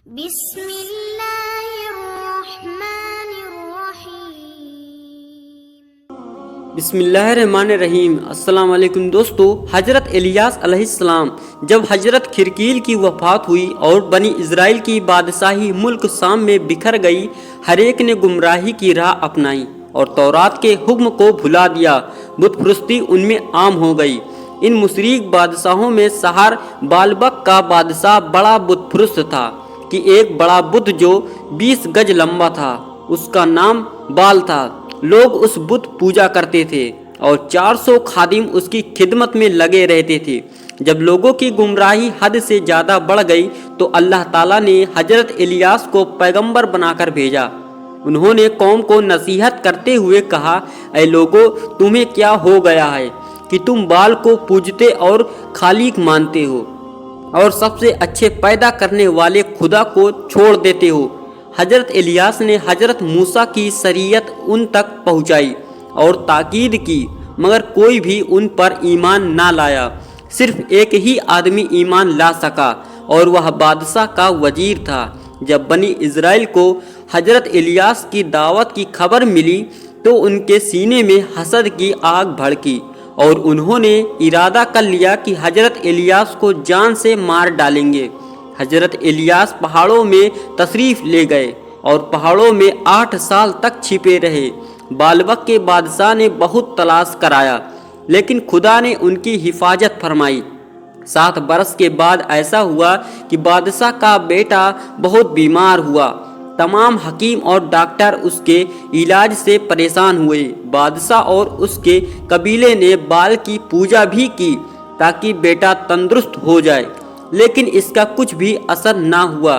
بسم اللہ الرحمن الرحیم۔ بسم اللہ الرحمن الرحیم۔ السلام علیکم دوستو، حضرت الیاس علیہ السلام جب حضرت خرقیل کی وفات ہوئی اور بنی اسرائیل کی بادشاہی ملک شام میں بکھر گئی، ہر ایک نے گمراہی کی راہ اپنائی اور تورات کے حکم کو بھلا دیا۔ بت پرستی ان میں عام ہو گئی۔ ان مشرک بادشاہوں میں سحر بالبک کا بادشاہ بڑا بت پرست تھا کہ ایک بڑا بت جو 20 گز لمبا تھا، اس کا نام بال تھا۔ لوگ اس بت پوجا کرتے تھے اور 400 خادم اس کی خدمت میں لگے رہتے تھے۔ جب لوگوں کی گمراہی حد سے زیادہ بڑھ گئی تو اللہ تعالیٰ نے حضرت الیاس کو پیغمبر بنا کر بھیجا۔ انہوں نے قوم کو نصیحت کرتے ہوئے کہا، اے لوگو، تمہیں کیا ہو گیا ہے کہ تم بال کو پوجتے اور خالق مانتے ہو اور سب سے اچھے پیدا کرنے والے خدا کو چھوڑ دیتے ہو۔ حضرت الیاس نے حضرت موسیٰ کی شریعت ان تک پہنچائی اور تاکید کی، مگر کوئی بھی ان پر ایمان نہ لایا۔ صرف ایک ہی آدمی ایمان لا سکا اور وہ بادشاہ کا وزیر تھا۔ جب بنی اسرائیل کو حضرت الیاس کی دعوت کی خبر ملی تو ان کے سینے میں حسد کی آگ بھڑکی اور انہوں نے ارادہ کر لیا کہ حضرت الیاس کو جان سے مار ڈالیں گے۔ حضرت الیاس پہاڑوں میں تشریف لے گئے اور پہاڑوں میں 8 سال تک چھپے رہے۔ بالبک کے بادشاہ نے بہت تلاش کرایا لیکن خدا نے ان کی حفاظت فرمائی۔ 7 برس کے بعد ایسا ہوا کہ بادشاہ کا بیٹا بہت بیمار ہوا۔ تمام حکیم اور ڈاکٹر اس کے علاج سے پریشان ہوئے۔ بادشاہ اور اس کے قبیلے نے بال کی پوجا بھی کی تاکہ بیٹا تندرست ہو جائے، لیکن اس کا کچھ بھی اثر نہ ہوا۔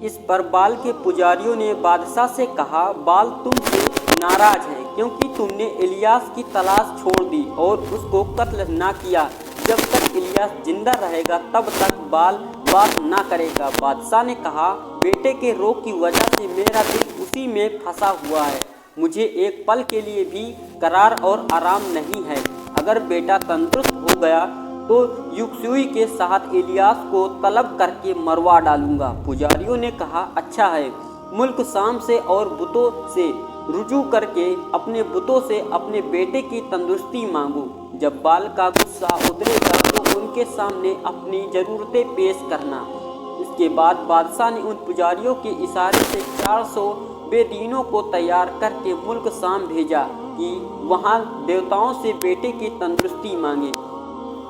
اس پر بال کے پجاریوں نے بادشاہ سے کہا، بال تم سے ناراض ہے کیونکہ تم نے الیاس کی تلاش چھوڑ دی اور اس کو قتل نہ کیا۔ جب تک الیاس زندہ رہے گا تب تک بال بات نہ کرے گا۔ بادشاہ نے کہا، بیٹے کے روگ کی وجہ سے میرا دل اسی میں پھنسا ہوا ہے۔ مجھے ایک پل کے لیے بھی قرار اور آرام نہیں ہے۔ اگر بیٹا تندرست ہو گیا تو یکسوئی کے ساتھ الیاس کو طلب کر کے مروا ڈالوں گا۔ پجاریوں نے کہا، اچھا ہے، ملک شام سے اور بتوں سے رجوع کر کے اپنے بتوں سے اپنے بیٹے کی تندرستی مانگو۔ جب بال کا غصہ اترے گا تو ان کے سامنے اپنی ضرورتیں پیش کرنا۔ اس کے بعد بادشاہ نے ان پجاریوں کے اشارے سے 400 بے دینوں کو تیار کر کے ملک شام بھیجا کہ وہاں دیوتاؤں سے بیٹے کی تندرستی مانگے۔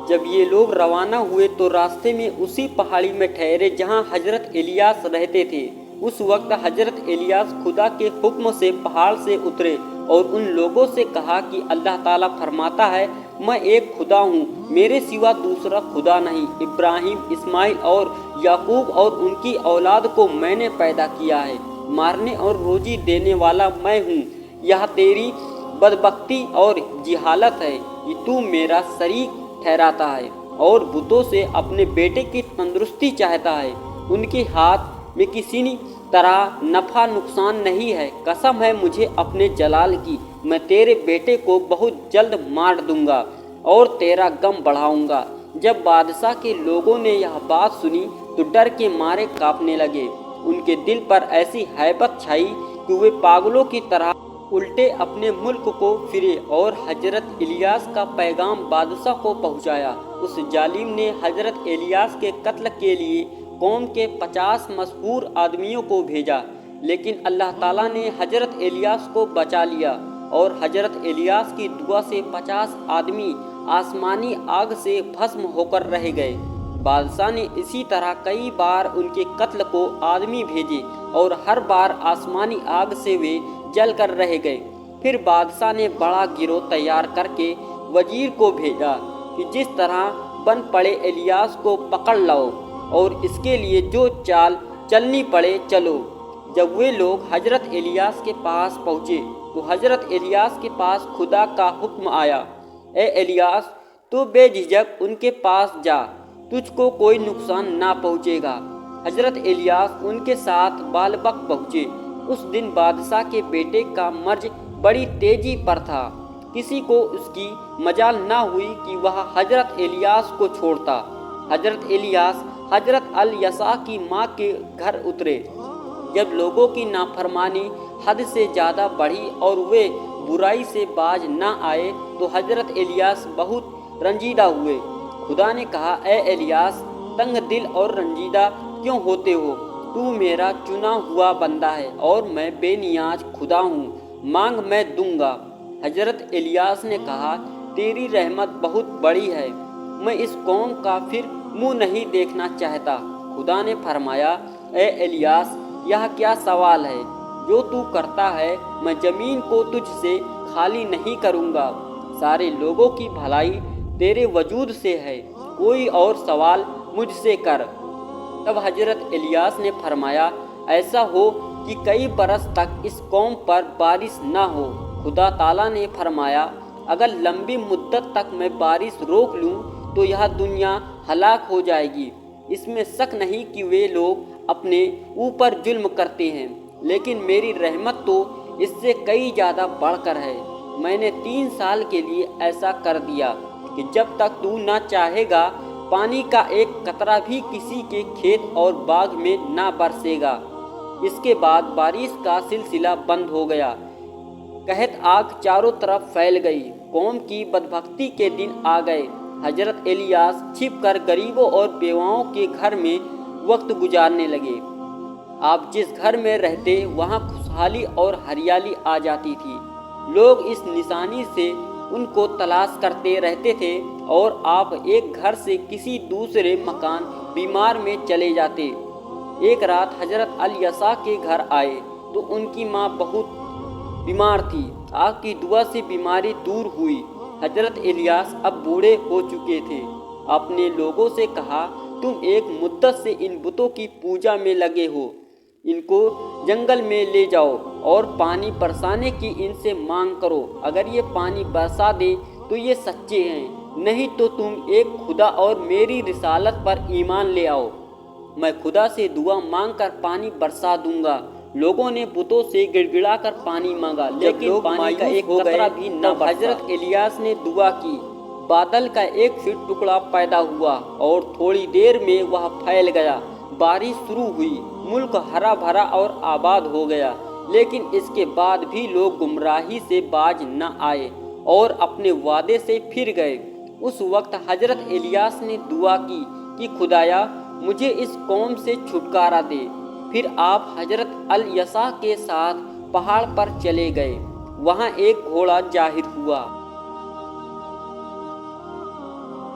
جب یہ لوگ روانہ ہوئے تو راستے میں اسی پہاڑی میں ٹھہرے جہاں حضرت الیاس رہتے تھے۔ اس وقت حضرت الیاس خدا کے حکم سے پہاڑ سے اترے اور ان لوگوں سے کہا کہ اللہ تعالیٰ فرماتا ہے، میں ایک خدا ہوں، میرے سوا دوسرا خدا نہیں۔ ابراہیم، اسماعیل اور یعقوب اور ان کی اولاد کو میں نے پیدا کیا ہے۔ مارنے اور روزی دینے والا میں ہوں۔ یہ تیری بدبختی اور جہالت ہے کہ تو میرا شریک ٹھہراتا ہے اور بتوں سے اپنے بیٹے کی تندرستی چاہتا ہے۔ ان کے ہاتھ میں کسی طرح نفع نقصان نہیں ہے۔ قسم ہے مجھے اپنے جلال کی، میں تیرے بیٹے کو بہت جلد مار دوں گا اور تیرا غم بڑھاؤں گا۔ جب بادشاہ کے لوگوں نے یہ بات سنی تو ڈر کے مارے کانپنے لگے۔ ان کے دل پر ایسی ہیبت چھائی کہ وہ پاگلوں کی طرح الٹے اپنے ملک کو پھرے اور حضرت الیاس کا پیغام بادشاہ کو پہنچایا۔ اس ظالم نے حضرت الیاس کے قتل کے لیے قوم کے 50 مشہور آدمیوں کو بھیجا، لیکن اللہ تعالیٰ نے حضرت الیاس کو بچا لیا اور حضرت الیاس کی دعا سے 50 آدمی آسمانی آگ سے بھسم ہو کر رہ گئے۔ بادشاہ نے اسی طرح کئی بار ان کے قتل کو آدمی بھیجے اور ہر بار آسمانی آگ سے وہ جل کر رہ گئے۔ پھر بادشاہ نے بڑا گروہ تیار کر کے وزیر کو بھیجا کہ جس طرح بن پڑے الیاس کو پکڑ لاؤ اور اس کے لیے جو چال چلنی پڑے چلو۔ جب وہ لوگ حضرت الیاس کے پاس پہنچے تو حضرت الیاس کے پاس خدا کا حکم آیا، اے الیاس، تو بے جھجک ان کے پاس جا، تجھ کو کوئی نقصان نہ پہنچے گا۔ حضرت الیاس ان کے ساتھ بالبک پہنچے۔ اس دن بادشاہ کے بیٹے کا مرض بڑی تیزی پر تھا۔ کسی کو اس کی مجال نہ ہوئی کہ وہ حضرت الیاس کو چھوڑتا۔ حضرت الیاس حضرت الیسع کی ماں کے گھر اترے۔ جب لوگوں کی نافرمانی حد سے زیادہ بڑھی اور وہ برائی سے باز نہ آئے تو حضرت الیاس بہت رنجیدہ ہوئے۔ خدا نے کہا، اے الیاس، تنگ دل اور رنجیدہ کیوں ہوتے ہو؟ تو میرا چنا ہوا بندہ ہے اور میں بے نیاز خدا ہوں، مانگ میں دوں گا۔ حضرت الیاس نے کہا، تیری رحمت بہت بڑی ہے، میں اس قوم کا پھر منہ نہیں دیکھنا چاہتا۔ خدا نے فرمایا، اے الیاس، یہ کیا سوال ہے جو تو کرتا ہے؟ میں زمین کو تجھ سے خالی نہیں کروں گا۔ سارے لوگوں کی بھلائی تیرے وجود سے ہے، کوئی اور سوال مجھ سے کر۔ تب حضرت الیاس نے فرمایا، ایسا ہو کہ کئی برس تک اس قوم پر بارش نہ ہو۔ خدا تعالیٰ نے فرمایا، اگر لمبی مدت تک میں بارش روک لوں تو یہ دنیا ہلاک ہو جائے گی۔ اس میں شک نہیں کہ وہ لوگ اپنے اوپر ظلم کرتے ہیں، لیکن میری رحمت تو اس سے کئی زیادہ بڑھ کر ہے۔ میں نے 3 سال کے لیے ایسا کر دیا کہ جب تک تو نہ چاہے گا پانی کا ایک قطرہ بھی کسی کے کھیت اور باغ میں نہ برسے گا۔ اس کے بعد بارش کا سلسلہ بند ہو گیا، قحط آگ چاروں طرف پھیل گئی، قوم کی بدبختی کے دن آ گئے۔ حضرت الیاس چھپ کر غریبوں اور بیواؤں کے گھر میں وقت گزارنے لگے۔ آپ جس گھر میں رہتے وہاں خوشحالی اور ہریالی آ جاتی تھی۔ لوگ اس نشانی سے ان کو تلاش کرتے رہتے تھے اور آپ ایک گھر سے کسی دوسرے مکان بیمار میں چلے جاتے۔ ایک رات حضرت الیسع کے گھر آئے تو ان کی ماں بہت بیمار تھی۔ آپ کی دعا سے بیماری دور ہوئی۔ حضرت الیاس اب بوڑھے ہو چکے تھے۔ اپنے لوگوں سے کہا، تم ایک مدت سے ان بتوں کی پوجا میں لگے ہو، ان کو جنگل میں لے جاؤ اور پانی برسانے کی ان سے مانگ کرو۔ اگر یہ پانی برسا دیں تو یہ سچے ہیں، نہیں تو تم ایک خدا اور میری رسالت پر ایمان لے آؤ۔ میں خدا سے دعا مانگ کر پانی برسا دوں گا۔ لوگوں نے بتوں سے گڑ گڑا کر پانی مانگا، لیکن پانی کا ایک قطرہ بھی نہ برسا۔ حضرت الیاس نے دعا کی، بادل کا 1 فٹ ٹکڑا پیدا ہوا اور تھوڑی دیر میں وہ پھیل گیا۔ بارش شروع ہوئی، ملک ہرا بھرا اور آباد ہو گیا، لیکن اس کے بعد بھی لوگ گمراہی سے باز نہ آئے اور اپنے وعدے سے پھر گئے۔ اس وقت حضرت الیاس نے دعا کی کہ خدایا، مجھے اس قوم سے چھٹکارا دے۔ پھر آپ حضرت الیسع کے ساتھ پہاڑ پر چلے گئے۔ وہاں ایک گھوڑا ظاہر ہوا۔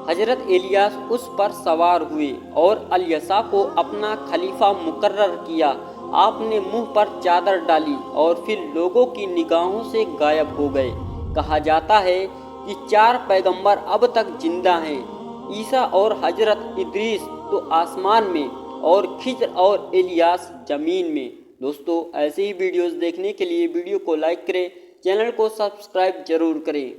حضرت الیاس اس پر سوار ہوئے اور الیسع کو اپنا خلیفہ مقرر کیا۔ آپ نے منہ پر چادر ڈالی اور پھر لوگوں کی نگاہوں سے غائب ہو گئے۔ کہا جاتا ہے کہ 4 پیغمبر اب تک زندہ ہیں، عیسیٰ اور حضرت ادریس تو آسمان میں، اور خضر اور الیاس زمین میں۔ دوستو، ایسے ہی ویڈیوز دیکھنے کے لیے ویڈیو کو لائک کریں، چینل کو سبسکرائب ضرور کریں۔